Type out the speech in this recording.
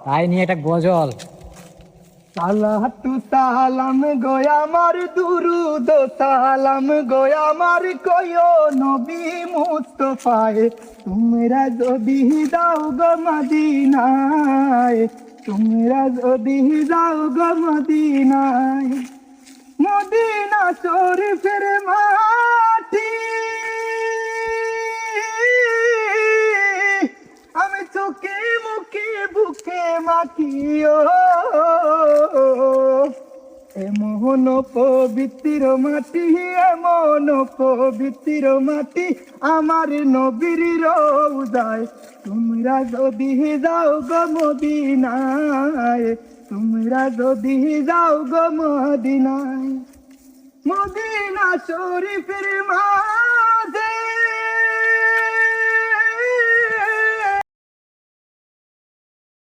তাই নিয়ে একটা গজল। সালাতু সালাম গো আমার দুরুদ সালাম গো আমার কয়ো নবী মুস্তাফায়ে, তোমরা যদি দাও গো মদিনায়, তোমরা যদি যাও গো মদিনায়, মদিনা শরীফের মাটি আমি চোখে মুখে বুকে মাখিও, এমন পবিত্র মাটি, এমন পবিত্র মাটি আমার নবীর রওজায়, তোমরা যদি যাও গো মদিনায়, তোমরা যদি যাও গো মদিনায়, মদিনা শরীফের মাঝে